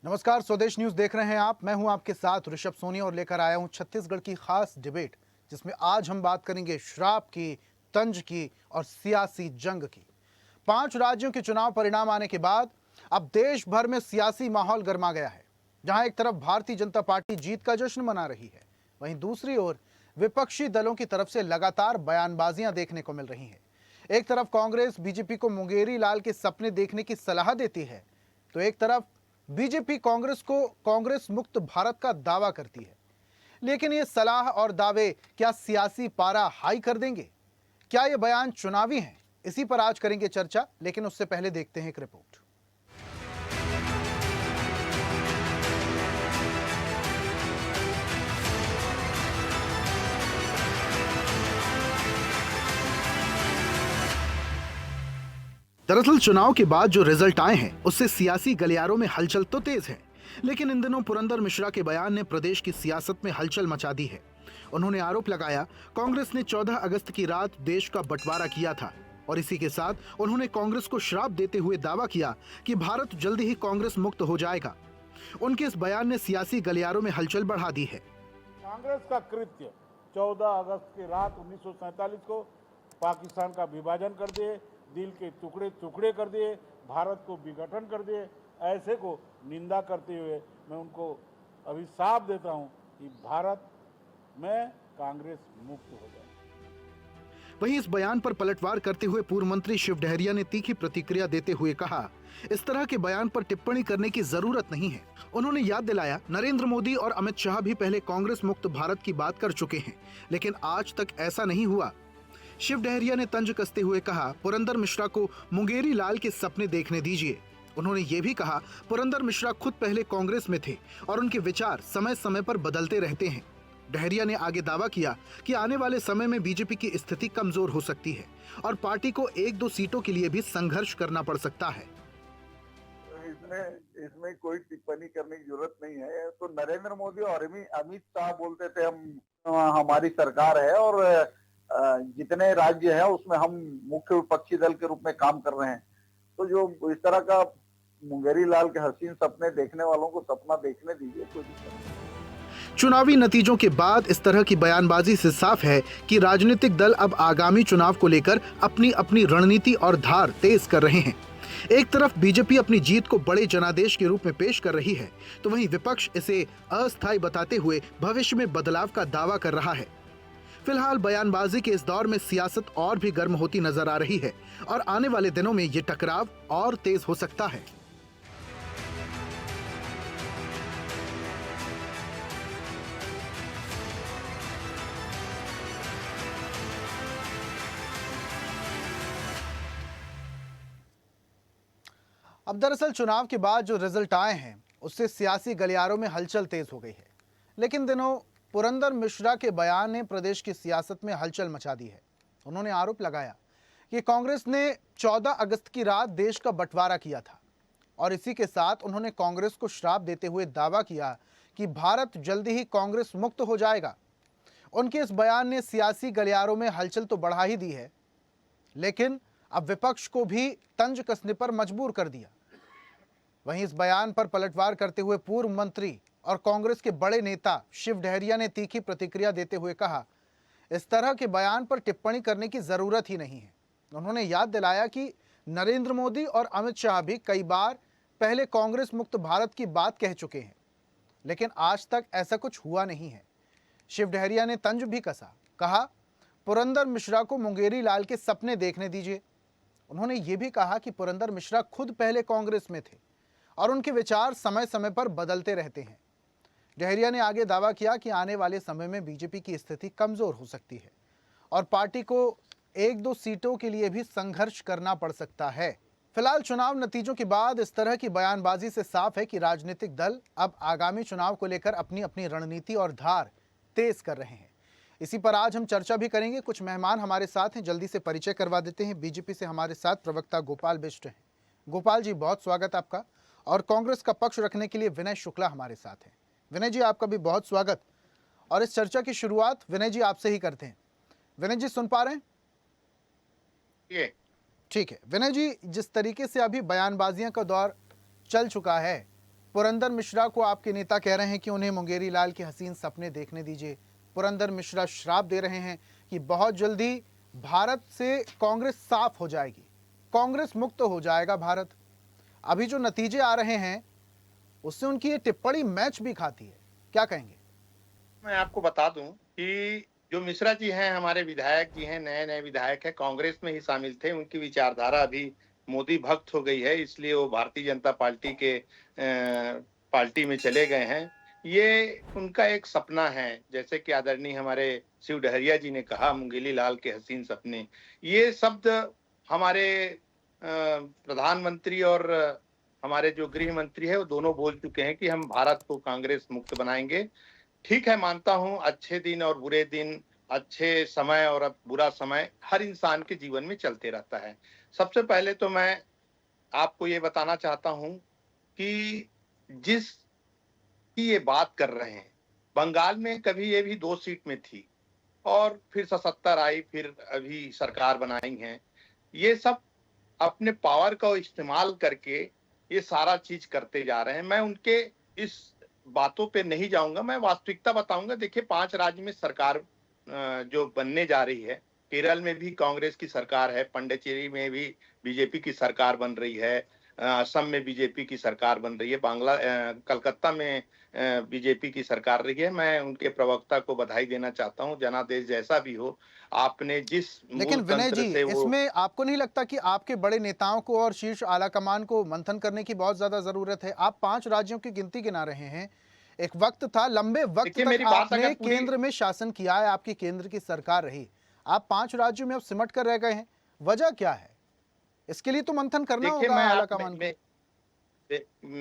नमस्कार, स्वदेश न्यूज देख रहे हैं आप। मैं हूं आपके साथ ऋषभ सोनी और लेकर आया हूं छत्तीसगढ़ की खास डिबेट, जिसमें आज हम बात करेंगे श्राप की, तंज की और सियासी जंग की। 5 राज्यों के चुनाव परिणाम आने के बाद अब देश भर में सियासी माहौल गर्मा गया है। जहां एक तरफ भारतीय जनता पार्टी जीत का जश्न मना रही है, वहीं दूसरी ओर विपक्षी दलों की तरफ से लगातार बयानबाजियां देखने को मिल रही हैं। एक तरफ कांग्रेस बीजेपी को मुंगेरी लाल के सपने देखने की सलाह देती है, तो एक तरफ बीजेपी कांग्रेस को कांग्रेस मुक्त भारत का दावा करती है। लेकिन ये सलाह और दावे क्या सियासी पारा हाई कर देंगे? क्या ये बयान चुनावी हैं? इसी पर आज करेंगे चर्चा, लेकिन उससे पहले देखते हैं एक रिपोर्ट। दरअसल चुनाव के बाद जो रिजल्ट आए हैं, उससे सियासी गलियारों में हलचल तो तेज है, लेकिन इन दिनों पुरंदर मिश्रा के बयान ने प्रदेश की सियासत में हलचल मचा दी है। उन्होंने आरोप लगाया कांग्रेस ने 14 अगस्त की रात देश का बंटवारा किया था और इसी के साथ उन्होंने कांग्रेस को श्राप देते हुए दावा किया कि भारत जल्द ही कांग्रेस मुक्त हो जाएगा। उनके इस बयान ने सियासी गलियारों में हलचल बढ़ा दी है। कांग्रेस का कृत्य 14 अगस्त की रात 1947 को पाकिस्तान का विभाजन कर दिए, दिल के टुकड़े टुकड़े कर दिए, भारत को विघटन कर दिए, ऐसे को निंदा करते हुए मैं उनको अभी साफ देता हूं कि भारत में कांग्रेस मुक्त हो जाए। वहीं इस बयान पर पलटवार करते हुए पूर्व मंत्री शिव डहरिया ने तीखी प्रतिक्रिया देते हुए कहा, इस तरह के बयान पर टिप्पणी करने की जरूरत नहीं है। उन्होंने याद दिलाया, नरेंद्र मोदी और अमित शाह भी पहले कांग्रेस मुक्त भारत की बात कर चुके हैं, लेकिन आज तक ऐसा नहीं हुआ। शिव डहरिया ने तंज कसते हुए कहा, पुरंदर मिश्रा को मुंगेरी लाल के सपने देखने दीजिए। उन्होंने ये भी कहा, पुरंदर मिश्रा खुद पहले कांग्रेस में थे और उनके विचार समय समय पर बदलते रहते हैं। डहरिया ने आगे दावा किया कि आने वाले समय में बीजेपी की स्थिति कमजोर हो सकती है और पार्टी को 1-2 सीटों के लिए भी संघर्ष करना पड़ सकता है। इसमें कोई टिप्पणी करने की जरूरत नहीं है। तो नरेंद्र मोदी और अमित शाह बोलते थे हम हमारी सरकार है और जितने राज्य है उसमें हम मुख्य विपक्षी दल के रूप में काम कर रहे हैं। तो जो इस तरह का मुंगेरी लाल के हसीन सपने देखने वालों को सपना देखने दीजिए, कोई दिक्कत नहीं। चुनावी नतीजों के बाद इस तरह की बयानबाजी से साफ है कि राजनीतिक दल अब आगामी चुनाव को लेकर अपनी अपनी रणनीति और धार तेज कर रहे हैं। एक तरफ बीजेपी अपनी जीत को बड़े जनादेश के रूप में पेश कर रही है, तो वहीं विपक्ष इसे अस्थायी बताते हुए भविष्य में बदलाव का दावा कर रहा है। फिलहाल बयानबाजी के इस दौर में सियासत और भी गर्म होती नजर आ रही है और आने वाले दिनों में ये टकराव और तेज हो सकता है। अब दरअसल चुनाव के बाद जो रिजल्ट आए हैं, उससे सियासी गलियारों में हलचल तेज हो गई है, लेकिन दिनों पुरंदर मिश्रा के बयान ने प्रदेश की सियासत में हलचल मचा दी है। उन्होंने आरोप लगाया कि कांग्रेस ने 14 अगस्त की रात देश का बंटवारा किया था और इसी के साथ उन्होंने कांग्रेस को श्राप देते हुए दावा किया कि भारत जल्दी ही कांग्रेस मुक्त हो जाएगा। उनके इस बयान ने सियासी गलियारों में हलचल तो बढ़ा ही दी है, लेकिन अब विपक्ष को भी तंज कसने पर मजबूर कर दिया। वहीं इस बयान पर पलटवार करते हुए पूर्व मंत्री और कांग्रेस के बड़े नेता शिव डहरिया ने तीखी प्रतिक्रिया देते हुए कहा, इस तरह के बयान पर टिप्पणी करने की जरूरत ही नहीं है। उन्होंने याद दिलाया कि नरेंद्र मोदी और अमित शाह भी कई बार पहले कांग्रेस मुक्त भारत की बात कह चुके हैं, लेकिन आज तक ऐसा कुछ हुआ नहीं है। शिव डहरिया ने तंज भी कसा, कहा, पुरंदर मिश्रा को मुंगेरी लाल के सपने देखने दीजिए। उन्होंने ये भी कहा कि पुरंदर मिश्रा खुद पहले कांग्रेस में थे और उनके विचार समय समय पर बदलते रहते हैं। डहरिया ने आगे दावा किया कि आने वाले समय में बीजेपी की स्थिति कमजोर हो सकती है और पार्टी को 1-2 सीटों के लिए भी संघर्ष करना पड़ सकता है। फिलहाल चुनाव नतीजों के बाद इस तरह की बयानबाजी से साफ है कि राजनीतिक दल अब आगामी चुनाव को लेकर अपनी अपनी रणनीति और धार तेज कर रहे हैं। इसी पर आज हम चर्चा भी करेंगे। कुछ मेहमान हमारे साथ हैं, जल्दी से परिचय करवा देते हैं। बीजेपी से हमारे साथ प्रवक्ता गोपाल बिष्ट हैं। गोपाल जी, बहुत स्वागत आपका। और कांग्रेस का पक्ष रखने के लिए विनय शुक्ला हमारे साथ हैं। विनय जी, आपका भी बहुत स्वागत। और इस चर्चा की शुरुआत विनय जी आपसे ही करते हैं। विनय जी, सुन पा रहे हैं? ठीक है विनय जी, जिस तरीके से अभी बयानबाजियां का दौर चल चुका है, पुरंदर मिश्रा को आपके नेता कह रहे हैं कि उन्हें मुंगेरी लाल के हसीन सपने देखने दीजिए। पुरंदर मिश्रा श्राप दे रहे हैं कि बहुत जल्दी भारत से कांग्रेस साफ हो जाएगी, कांग्रेस मुक्त हो जाएगा भारत। अभी जो नतीजे आ रहे हैं उससे उनकी ये टिप्पणी मैच भी खाती है। क्या कहेंगे? मैं आपको बता दूं कि जो मिश्रा जी हैं, हमारे विधायक जी हैं, नए नए विधायक हैं, कांग्रेस में ही शामिल थे। उनकी विचारधारा अभी मोदी भक्त हो गई है, इसलिए वो भारतीय जनता पार्टी के पार्टी में चले गए हैं। ये उनका एक सपना है, जैसे कि आदरणीय हमारे शिव डहरिया जी ने कहा, मुंगेली लाल के हसीन सपने। ये शब्द हमारे प्रधानमंत्री और हमारे जो गृह मंत्री है वो दोनों बोल चुके हैं कि हम भारत को कांग्रेस मुक्त बनाएंगे। ठीक है, मानता हूं अच्छे दिन और बुरे दिन, अच्छे समय और अब बुरा समय हर इंसान के जीवन में चलते रहता है। सबसे पहले तो मैं आपको ये बताना चाहता हूं कि जिस की ये बात कर रहे हैं, बंगाल में कभी ये भी 2 सीट में थी और फिर 77 आई, फिर अभी सरकार बनाई है। ये सब अपने पावर का इस्तेमाल करके ये सारा चीज करते जा रहे हैं। मैं उनके इस बातों पे नहीं जाऊंगा, मैं वास्तविकता बताऊंगा। देखिए, 5 राज्य में सरकार जो बनने जा रही है, केरल में भी कांग्रेस की सरकार है, पंडिचेरी में भी बीजेपी की सरकार बन रही है, असम में बीजेपी की सरकार बन रही है, कलकत्ता में बीजेपी की सरकार रही है। मैं उनके प्रवक्ता को बधाई देना चाहता हूं। जनादेश जैसा भी हो, आपने जिस लेकिन मूल विनय तंत्र जी, से वो इसमें आपको नहीं लगता कि आपके बड़े नेताओं को और शीर्ष आला कमान को मंथन करने की बहुत ज्यादा जरूरत है? आप 5 राज्यों की गिनती गिना रहे हैं। एक वक्त था, लंबे वक्त देखिए, तक मेरी बात अगर आपने पूरी केंद्र में शासन किया है, आपकी केंद्र की सरकार रही। आप 5 राज्यों में अब सिमट कर रह गए हैं, वजह क्या है? इसके लिए तो मंथन करना देखिए, होगा मैं आला आप कमान को।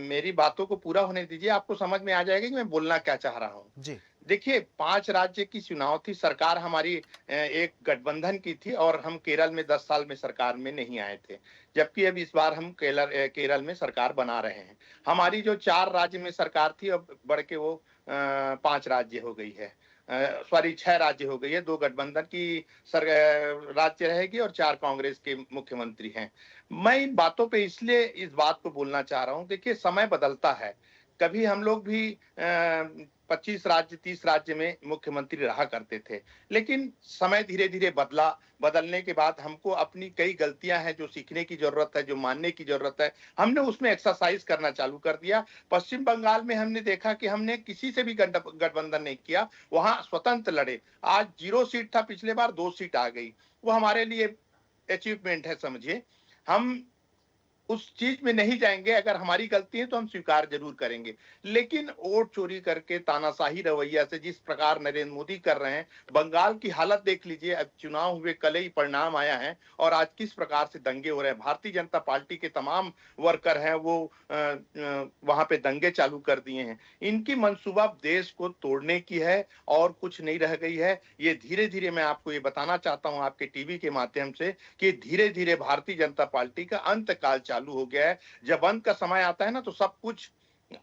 मेरी बातों को पूरा होने दीजिए, आपको समझ में आ जाएगा कि मैं बोलना क्या चाह रहा हूँ। जी। देखिए, 5 राज्य की चुनाव थी, सरकार हमारी एक गठबंधन की थी और हम केरल में 10 साल में सरकार में नहीं आए थे। जबकि अब इस बार हम केरल में सरकार बना रहे हैं। हमारी जो 4 राज्य में सरकार थी, अब बढ़ के वो 5 राज्य हो गई है। सॉरी, 6 राज्य हो गई है। 2 गठबंधन की राज्य रहेगी और 4 कांग्रेस के मुख्यमंत्री हैं। मैं इन बातों पे इसलिए इस बात को बोलना चाह रहा हूँ। देखिए, समय बदलता है। कभी हम लोग भी 25 राज्य 30 राज्य में मुख्यमंत्री रहा करते थे, लेकिन समय धीरे धीरे बदला। बदलने के बाद हमको अपनी कई गलतियां हैं जो सीखने की जरूरत है, जो मानने की जरूरत है। हमने उसमें एक्सरसाइज करना चालू कर दिया। पश्चिम बंगाल में हमने देखा कि हमने किसी से भी गठबंधन नहीं किया, वहां स्वतंत्र लड़े। आज 0 सीट था, पिछले बार 2 सीट आ गई। वो हमारे लिए अचीवमेंट है, समझिए। हम उस चीज में नहीं जाएंगे। अगर हमारी गलती है तो हम स्वीकार जरूर करेंगे, लेकिन वोट चोरी करके तानाशाही रवैया से जिस प्रकार नरेंद्र मोदी कर रहे हैं, बंगाल की हालत देख लीजिए। अब चुनाव हुए, कल ही परिणाम आया है और आज किस प्रकार से दंगे हो रहे हैं। भारतीय जनता पार्टी के तमाम वर्कर हैं, वो वहां पे दंगे चालू कर दिए हैं। इनकी मंसूबा देश को तोड़ने की है और कुछ नहीं रह गई है। ये धीरे धीरे, मैं आपको ये बताना चाहता हूं आपके टीवी के माध्यम से, कि धीरे धीरे भारतीय जनता पार्टी का अंत काल चालू हो गया है। जब अंत का समय आता है ना, तो सब कुछ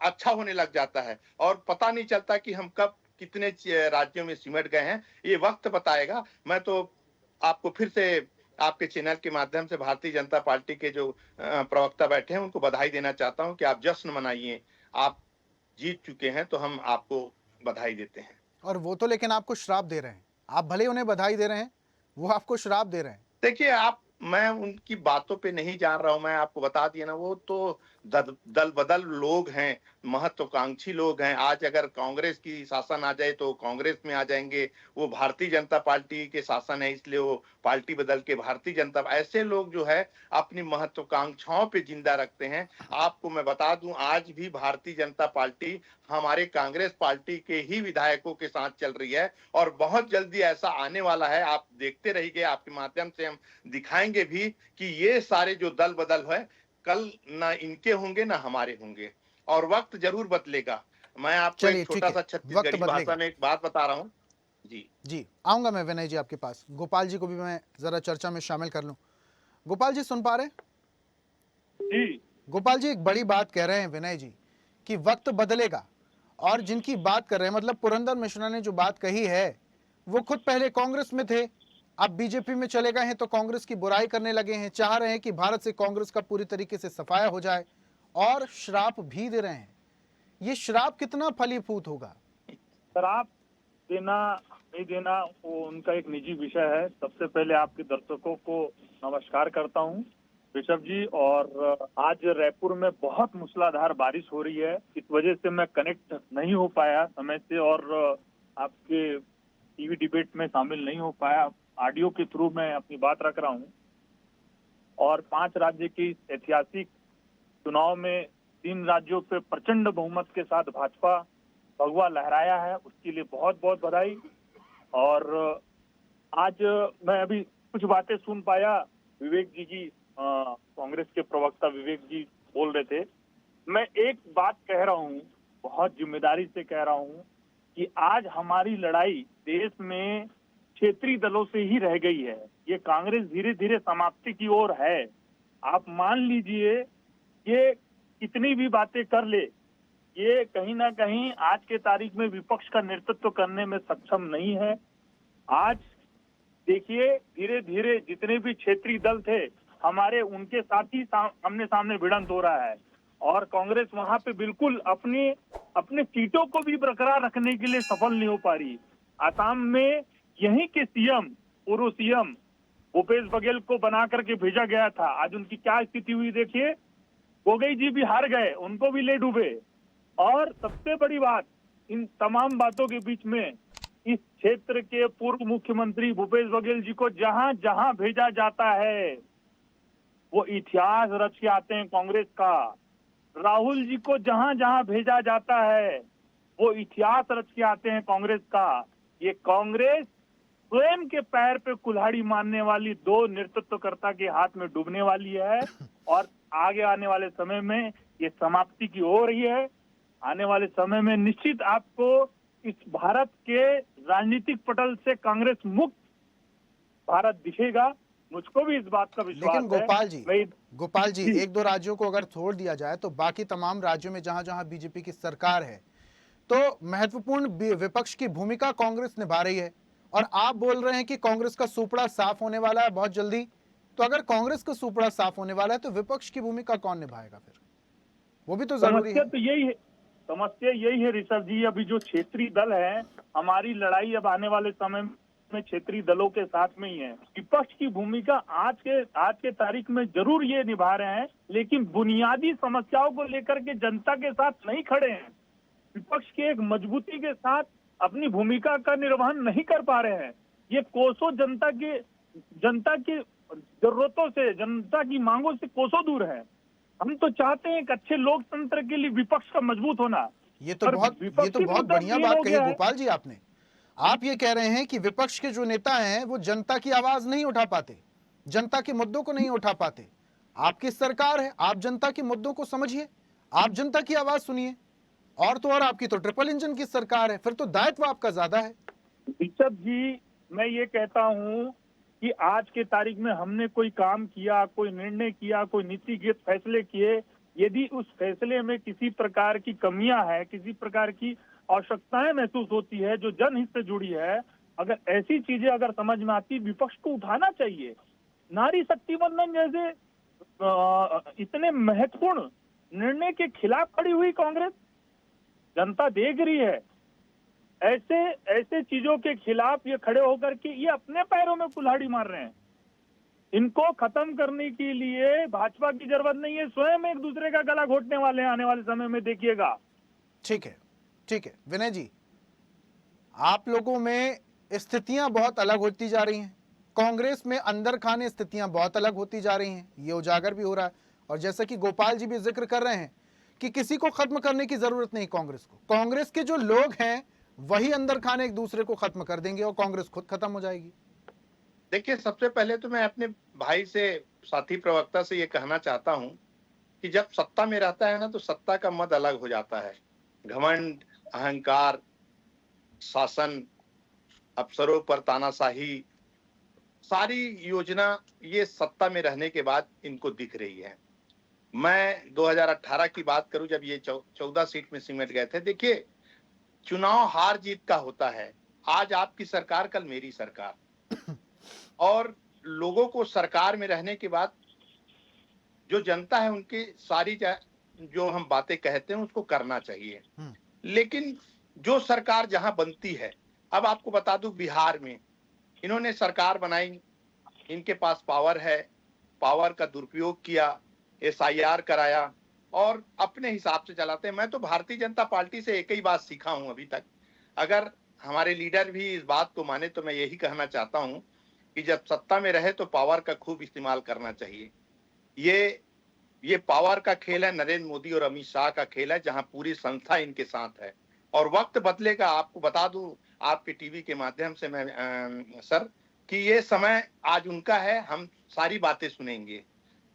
अच्छा होने लग जाता है और पता नहीं चलता कि हम कब कितने राज्यों में सिमट गए हैं। ये वक्त बताएगा। मैं तो आपको फिर से आपके चैनल के माध्यम से भारतीय जनता पार्टी के जो प्रवक्ता बैठे हैं उनको बधाई देना चाहता हूं कि आप जश्न मनाइए। आप जीत चुके हैं तो हम आपको बधाई देते हैं। और वो तो लेकिन आपको श्राप दे रहे हैं। आप भले उन्हें बधाई दे रहे हैं, वो आपको श्राप दे रहे हैं। देखिए, मैं उनकी बातों पे नहीं जान रहा हूं। मैं आपको बता दिया ना, वो तो दल बदल लोग हैं, महत्वाकांक्षी लोग हैं। आज अगर कांग्रेस की शासन आ जाए तो कांग्रेस में आ जाएंगे। वो भारतीय जनता पार्टी के शासन है, इसलिए वो पार्टी बदल के भारतीय जनता। ऐसे लोग जो है अपनी महत्वाकांक्षाओं पे जिंदा रखते हैं। आपको मैं बता दूं, आज भी भारतीय जनता पार्टी हमारे कांग्रेस पार्टी के ही विधायकों के साथ चल रही है और बहुत जल्दी ऐसा आने वाला है। आप देखते रहिए, आपके माध्यम से हम दिखाएंगे भी कि ये सारे जो दल बदल है, कल ना इनके होंगे ना हमारे होंगे और वक्त जरूर बदलेगा। मैं आपको चलिए, एक ठीक छोटा है, सा वक्त छत्तीसगढ़ी बदलेगा। भाषा में एक बात बता रहा हूँ। जी जी, आऊंगा मैं विनय जी आपके पास। गोपाल जी को भी मैं जरा चर्चा में शामिल कर लूं। गोपाल जी, सुन पा रहे हैं? जी, गोपाल जी, एक बड़ी बात कह रहे हैं विनय जी कि वक्त बदलेगा, और जिनकी बात कर रहे हैं, मतलब पुरंदर मिश्रा ने जो बात कही है, वो खुद पहले कांग्रेस में थे, अब बीजेपी में चले गए हैं तो कांग्रेस की बुराई करने लगे हैं, चाह रहे हैं कि भारत से कांग्रेस का पूरी तरीके से सफाया हो जाए और श्राप भी दे रहे हैं ये श्राप कितना फलीभूत होगा? शराब देना नहीं देना वो उनका एक निजी विषय है। सबसे पहले आपके दर्शकों को नमस्कार करता हूं ऋषभ जी। और आज रायपुर में बहुत मूसलाधार बारिश हो रही है, इस वजह से मैं कनेक्ट नहीं हो पाया समय से और आपके टीवी डिबेट में शामिल नहीं हो पाया। ऑडियो के थ्रू मैं अपनी बात रख रहा हूं। और 5 राज्य की ऐतिहासिक चुनाव में 3 राज्यों पे प्रचंड बहुमत के साथ भाजपा भगवा लहराया है, उसके लिए बहुत बहुत बधाई। और आज मैं अभी कुछ बातें सुन पाया विवेक जी की, कांग्रेस के प्रवक्ता विवेक जी बोल रहे थे। मैं एक बात कह रहा हूं, बहुत जिम्मेदारी से कह रहा हूं कि आज हमारी लड़ाई देश में क्षेत्रीय दलों से ही रह गई है। ये कांग्रेस धीरे धीरे समाप्ति की ओर है। आप मान लीजिए ये कितनी भी बातें कर ले, ये कहीं ना कहीं आज के तारीख में विपक्ष का नेतृत्व करने में सक्षम नहीं है। आज देखिए धीरे धीरे जितने भी क्षेत्रीय दल थे हमारे, उनके साथ ही आमने सामने भिड़ंत हो रहा है और कांग्रेस वहां पे बिल्कुल अपने सीटों को भी बरकरार रखने के लिए सफल नहीं हो पा रही। असम में यहीं के सीएम, पूर्व सीएम भूपेश बघेल को बना करके भेजा गया था। आज उनकी क्या स्थिति हुई देखिए, गोगोई जी भी हार गए, उनको भी ले डूबे। और सबसे बड़ी बात, इन तमाम बातों के बीच में इस क्षेत्र के पूर्व मुख्यमंत्री भूपेश बघेल जी को जहां जहां भेजा जाता है वो इतिहास रच के आते हैं कांग्रेस का। राहुल जी को जहां जहां भेजा जाता है वो इतिहास रच के आते हैं कांग्रेस का। ये कांग्रेस स्वयं के पैर पे कुल्हाड़ी मारने वाली 2 नेतृत्वकर्ता के हाथ में डूबने वाली है और आगे आने वाले समय में ये समाप्ति की हो रही है। आने वाले समय में निश्चित आपको इस भारत के राजनीतिक पटल से कांग्रेस मुक्त भारत दिखेगा। मुझको भी इस बात का विश्वास लेकिन है। गोपाल जी, 1-2 राज्यों को अगर छोड़ दिया जाए तो बाकी तमाम राज्यों में जहां जहां बीजेपी की सरकार है तो महत्वपूर्ण विपक्ष की भूमिका कांग्रेस निभा रही है और आप बोल रहे हैं कि कांग्रेस का सुपड़ा साफ होने वाला है बहुत जल्दी। तो अगर कांग्रेस का सुपड़ा साफ होने वाला है तो विपक्ष की भूमिका कौन निभाएगा फिर? वो भी तो जरूरी है। तो यही है, समस्या यही है ऋषभ जी। अभी जो क्षेत्रीय दल है, हमारी लड़ाई अब आने वाले समय में क्षेत्रीय दलों के साथ में ही है। विपक्ष की भूमिका आज के तारीख में जरूर ये निभा रहे हैं, लेकिन बुनियादी समस्याओं को लेकर के जनता के साथ नहीं खड़े हैं। विपक्ष के एक मजबूती के साथ अपनी भूमिका का निर्वहन नहीं कर पा रहे हैं। ये कोसों जनता की जरूरतों से, जनता की मांगों से कोसों दूर है। हम तो चाहते हैं एक अच्छे लोकतंत्र के लिए विपक्ष का मजबूत होना। ये तो बहुत बढ़िया बात कही गोपाल जी आपने। आप ये कह रहे हैं कि विपक्ष के जो नेता हैं वो जनता की आवाज नहीं उठा पाते, जनता के मुद्दों को नहीं उठा पाते। आपकी सरकार है, आप जनता के मुद्दों को समझिए, आप जनता की आवाज सुनिए। और तो और आपकी तो ट्रिपल इंजन की सरकार है, फिर तो दायित्व आपका ज्यादा है। ऋषभ जी, मैं ये कहता हूं कि आज के तारीख में हमने कोई काम किया, कोई निर्णय किया, कोई नीतिगत फैसले किए, यदि उस फैसले में किसी प्रकार की कमियां है, किसी प्रकार की आवश्यकताएं महसूस होती है जो जनहित से जुड़ी है, अगर ऐसी चीजें अगर समझ में आती, विपक्ष को उठाना चाहिए। नारी शक्ति वंदन जैसे इतने महत्वपूर्ण निर्णय के खिलाफ खड़ी हुई कांग्रेस, जनता देख रही है। ऐसे चीजों के खिलाफ ये खड़े होकर के ये अपने पैरों में कुल्हाड़ी मार रहे हैं। इनको खत्म करने के लिए भाजपा की जरूरत नहीं है, स्वयं एक दूसरे का गला घोटने वाले हैं आने वाले समय में, देखिएगा। ठीक है विनय जी, आप लोगों में स्थितियां बहुत अलग होती जा रही हैं, कांग्रेस में अंदर खाने स्थितियां बहुत अलग होती जा रही हैं, ये उजागर भी हो रहा है। और जैसा कि गोपाल जी भी जिक्र कर रहे हैं कि किसी को खत्म करने की जरूरत नहीं कांग्रेस को, कांग्रेस के जो लोग हैं वही अंदर खाने एक दूसरे को खत्म कर देंगे और कांग्रेस खुद खत्म हो जाएगी। देखिए, सबसे पहले तो मैं अपने भाई से, साथी प्रवक्ता से ये कहना चाहता हूं कि जब सत्ता में रहता है ना तो सत्ता का मद अलग हो जाता है। घमंड, अहंकार, शासन, अफसरों पर तानाशाही, सारी योजना ये सत्ता में रहने के बाद इनको दिख रही है। मैं 2018 की बात करूं, जब ये 14 सीट में सिमट गए थे। देखिए, चुनाव हार जीत का होता है। आज आपकी सरकार, कल मेरी सरकार। और लोगों को सरकार में रहने के बाद जो जनता है उनकी सारी जो हम बातें कहते हैं उसको करना चाहिए। हम्म। लेकिन जो सरकार जहां बनती है, अब आपको बता दूं बिहार में इन्होंने सरकार बनाई, इनके पास पावर है, पावर का दुरुपयोग किया, एसआईआर कराया और अपने हिसाब से चलाते हैं। मैं तो भारतीय जनता पार्टी से एक ही बात सीखा हूं अभी तक, अगर हमारे लीडर भी इस बात को माने तो मैं यही कहना चाहता हूं कि जब सत्ता में रहे तो पावर का खूब इस्तेमाल करना चाहिए। ये पावर का खेल है, नरेंद्र मोदी और अमित शाह का खेल है, जहां पूरी संस्था इनके साथ है और वक्त बदलेगा। आपको बता दूं आपके टीवी के माध्यम से मैं सर कि ये समय आज उनका है, हम सारी बातें सुनेंगे,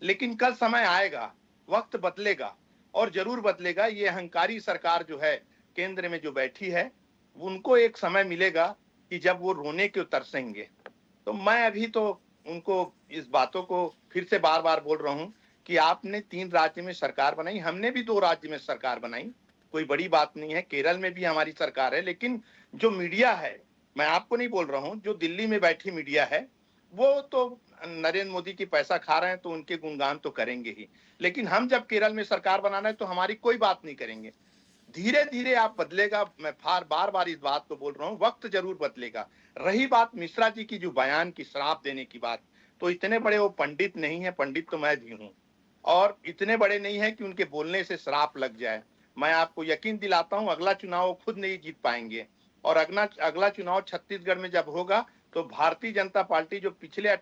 लेकिन कल समय आएगा, वक्त बदलेगा और जरूर बदलेगा। ये अहंकारी सरकार जो है केंद्र में जो बैठी है, उनको एक समय मिलेगा कि जब वो रोने के तरसेंगे। तो मैं अभी तो उनको इस बातों को फिर से बार बार बोल रहा हूं कि आपने 3 राज्य में सरकार बनाई, हमने भी 2 राज्य में सरकार बनाई, कोई बड़ी बात नहीं है। केरल में भी हमारी सरकार है, लेकिन जो मीडिया है, मैं आपको नहीं बोल रहा हूं, जो दिल्ली में बैठी मीडिया है, वो तो नरेंद्र मोदी की पैसा खा रहे हैं तो उनके गुणगान तो करेंगे ही, लेकिन हम जब केरल में सरकार बनाना है तो हमारी कोई बात नहीं करेंगे। धीरे धीरे आप बदलेगा, मैं बार बार इस बात को बोल रहा हूं, वक्त जरूर बदलेगा। रही बात मिश्रा जी की जो बयान की श्राप देने की बात, तो इतने बड़े वो पंडित नहीं है, पंडित तो मैं भी हूं, और इतने बड़े नहीं है कि उनके बोलने से श्राप लग जाए। मैं आपको यकीन दिलाता हूं अगला चुनाव खुद नहीं जीत पाएंगे और अगला चुनाव छत्तीसगढ़ में जब होगा तो भारतीय जनता पार्टी जो पिछले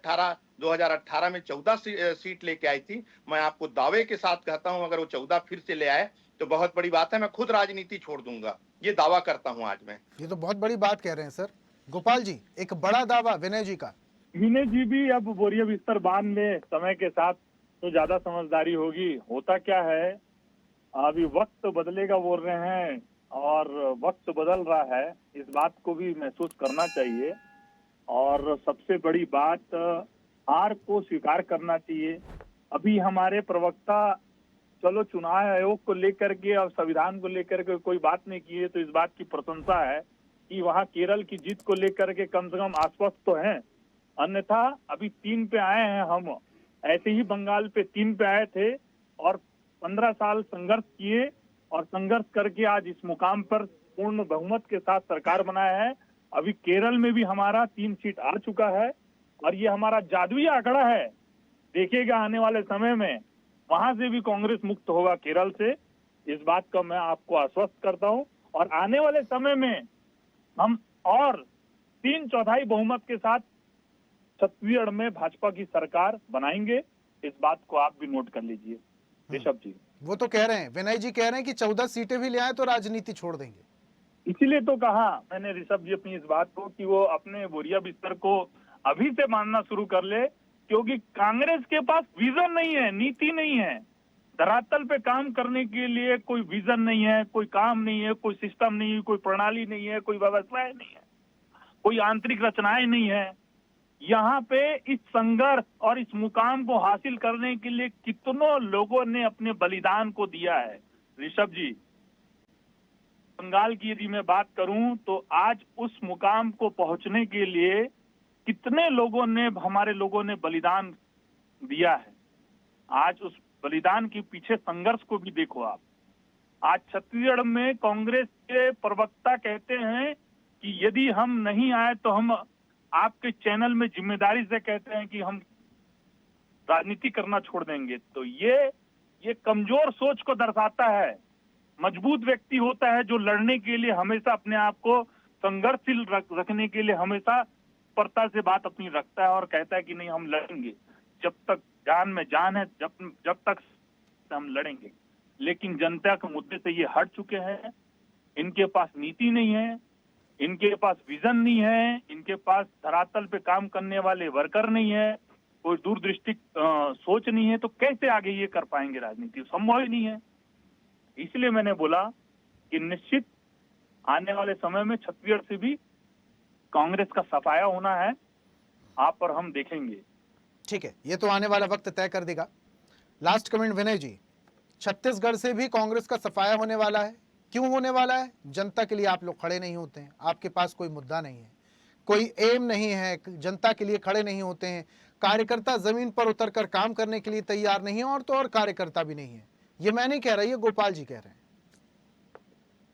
2018 में 14 सीट लेके आई थी, मैं आपको दावे के साथ कहता हूं अगर वो 14 फिर से ले आए तो बहुत बड़ी बात है, मैं खुद राजनीति छोड़ दूंगा, ये दावा करता हूं आज मैं। ये तो बहुत बड़ी बात कह रहे हैं सर। गोपाल जी, एक बड़ा दावा विनय जी का। विनय जी भी अब बोरिया बिस्तर बांध ले, समय के साथ तो ज्यादा समझदारी होगी। होता क्या है, अभी वक्त बदलेगा बोल रहे हैं और वक्त बदल रहा है, इस बात को भी महसूस करना चाहिए। और सबसे बड़ी बात, हार को स्वीकार करना चाहिए। अभी हमारे प्रवक्ता चलो चुनाव आयोग को लेकर के और संविधान को लेकर के कोई बात नहीं की है, तो इस बात की प्रशंसा है कि वहाँ केरल की जीत को लेकर के कम से कम आश्वस्त तो हैं। अन्यथा अभी 3 पे आए हैं हम, ऐसे ही बंगाल पे 3 पे आए थे और 15 साल संघर्ष किए और संघर्ष करके आज इस मुकाम पर पूर्ण बहुमत के साथ सरकार बनाया है। अभी केरल में भी हमारा 3 सीट आ चुका है और ये हमारा जादुई आंकड़ा है, देखिएगा आने वाले समय में वहां से भी कांग्रेस मुक्त होगा केरल से। इस बात का मैं आपको आश्वस्त करता हूं और आने वाले समय में हम और 3/4 बहुमत के साथ छत्तीसगढ़ में भाजपा की सरकार बनाएंगे। इस बात को आप भी नोट कर लीजिए ऋषभ जी। वो तो कह रहे हैं, विनय जी कह रहे हैं कि 14 सीटें भी ले आए तो राजनीति छोड़ देंगे। इसीलिए तो कहा मैंने ऋषभ जी अपनी इस बात को कि वो अपने बोरिया बिस्तर को अभी से मानना शुरू कर ले, क्योंकि कांग्रेस के पास विजन नहीं है, नीति नहीं है, धरातल पे काम करने के लिए कोई विजन नहीं है, कोई काम नहीं है, कोई सिस्टम नहीं है, कोई प्रणाली नहीं है, कोई व्यवस्थाएं नहीं है, कोई आंतरिक रचनाएं नहीं है। यहाँ पे इस संघर्ष और इस मुकाम को हासिल करने के लिए कितनों लोगों ने अपने बलिदान को दिया है ऋषभ जी। बंगाल की यदि मैं बात करूं तो आज उस मुकाम को पहुंचने के लिए कितने लोगों ने, हमारे लोगों ने बलिदान दिया है। आज उस बलिदान के पीछे संघर्ष को भी देखो आप। आज छत्तीसगढ़ में कांग्रेस के प्रवक्ता कहते हैं कि यदि हम नहीं आए तो हम आपके चैनल में जिम्मेदारी से कहते हैं कि हम राजनीति करना छोड़ देंगे। तो ये कमजोर सोच को दर्शाता है। मजबूत व्यक्ति होता है जो लड़ने के लिए हमेशा अपने आप को संघर्षशील रखने के लिए हमेशा तत्परता से बात अपनी रखता है और कहता है कि नहीं हम लड़ेंगे, जब तक जान में जान है, जब तक हम लड़ेंगे। लेकिन जनता के मुद्दे से ये हट चुके हैं। इनके पास नीति नहीं है, इनके पास विजन नहीं है, इनके पास धरातल पे काम करने वाले वर्कर नहीं है, कोई दूरदृष्टि सोच नहीं है। तो कैसे आगे ये कर पाएंगे राजनीति, संभव ही नहीं है। इसलिए मैंने बोला कि निश्चित आने वाले समय में छत्तीसगढ़ से भी कांग्रेस का सफाया होना है, आप और हम देखेंगे। ठीक है, ये तो आने वाला वक्त तय कर देगा। लास्ट कमेंट विनय जी, छत्तीसगढ़ से भी कांग्रेस का सफाया होने वाला है। क्यों होने वाला है? जनता के लिए आप लोग खड़े नहीं होते हैं, आपके पास कोई मुद्दा नहीं है, कोई एम नहीं है, जनता के लिए खड़े नहीं होते हैं। कार्यकर्ता जमीन पर उतरकर काम करने के लिए तैयार नहीं है और तो और कार्यकर्ता भी नहीं है। ये मैं नहीं कह रहा, ये गोपाल जी कह रहे हैं।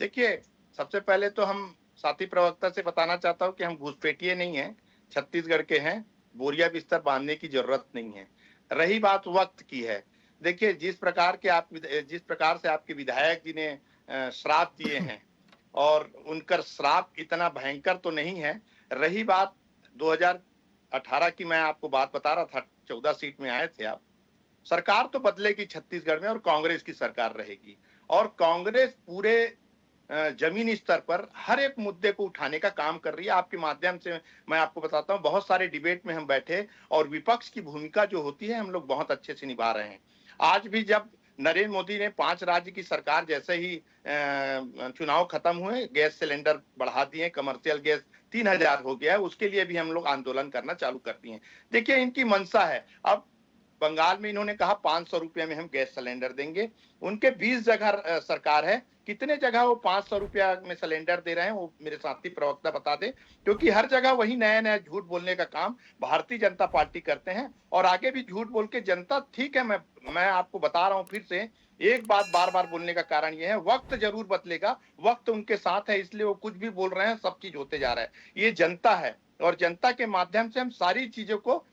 देखिए, सबसे पहले तो हम साथी प्रवक्ता से बताना चाहता हूं कि हम घुसपैठिए नहीं हैं, छत्तीसगढ़ के हैं, बोरिया बिस्तर बांधने की जरूरत नहीं है। रही बात वक्त की है, देखिए जिस प्रकार से आपके विधायक जी ने श्राप दिए हैं और उनका श्राप इतना भयंकर तो नहीं है। रही बात 2018 की, मैं आपको बात बता रहा था, 14 सीट में आए थे आप। सरकार तो बदलेगी छत्तीसगढ़ में और कांग्रेस की सरकार रहेगी, और कांग्रेस पूरे जमीनी स्तर पर हर एक मुद्दे को उठाने का काम कर रही है। आपके माध्यम से मैं आपको बताता हूं, बहुत सारे डिबेट में हम बैठे और विपक्ष की भूमिका जो होती है हम लोग बहुत अच्छे से निभा रहे हैं। आज भी जब नरेंद्र मोदी ने 5 राज्य की सरकार जैसे ही चुनाव खत्म हुए, गैस सिलेंडर बढ़ा दिए, कमर्शियल गैस 3000 हो गया है, उसके लिए भी हम लोग आंदोलन करना चालू कर दिए। देखिए इनकी मंशा है। अब बंगाल में इन्होंने कहा 500 रुपये में हम गैस सिलेंडर देंगे। उनके 20 जगह सरकार है, कितने जगह वो 500 रुपया में सिलेंडर दे रहे हैं वो मेरे साथी प्रवक्ता बता दे, क्योंकि हर जगह वही नया नया झूठ बोलने का काम भारतीय जनता पार्टी करते हैं और आगे भी झूठ बोल के जनता, ठीक है, मैं आपको बता रहा हूं फिर से, एक बात बार बार बोलने का कारण यह है, वक्त जरूर बदलेगा, वक्त उनके साथ है, इसलिए वो कुछ भी बोल रहे हैं, सब चीज होते जा रहा है। ये जनता है और जनता के माध्यम से हम सारी चीजों को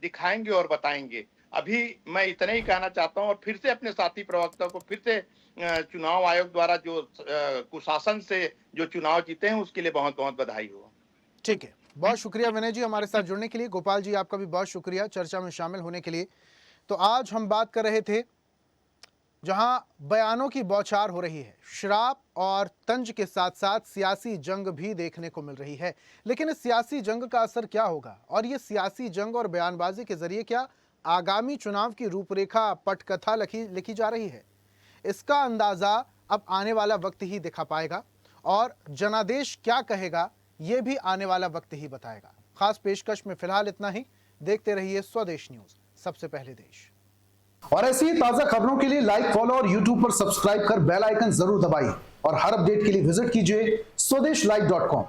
दिखाएंगे और बताएंगे। अभी मैं इतना ही कहना चाहता हूं और फिर से अपने साथी प्रवक्ता को फिर से चुनाव आयोग द्वारा जो कुशासन से जो चुनाव जीते हैं उसके लिए बहुत बहुत बधाई हो। ठीक है, बहुत शुक्रिया विनय जी हमारे साथ जुड़ने के लिए। गोपाल जी आपका भी बहुत शुक्रिया चर्चा में शामिल होने के लिए। तो आज हम बात कर रहे थे जहां बयानों की बौछार हो रही है, श्राप और तंज के साथ साथ सियासी जंग भी देखने को मिल रही है। लेकिन इस सियासी जंग का असर क्या होगा और ये सियासी जंग और बयानबाजी के जरिए क्या आगामी चुनाव की रूपरेखा पटकथा लिखी जा रही है, इसका अंदाजा अब आने वाला वक्त ही दिखा पाएगा और जनादेश क्या कहेगा ये भी आने वाला वक्त ही बताएगा। खास पेशकश में फिलहाल इतना ही। देखते रहिए स्वदेश न्यूज, सबसे पहले देश। और ऐसी ही ताजा खबरों के लिए लाइक, फॉलो और यूट्यूब पर सब्सक्राइब कर बेल आइकन जरूर दबाइए और हर अपडेट के लिए विजिट कीजिए स्वदेशलाइव.com।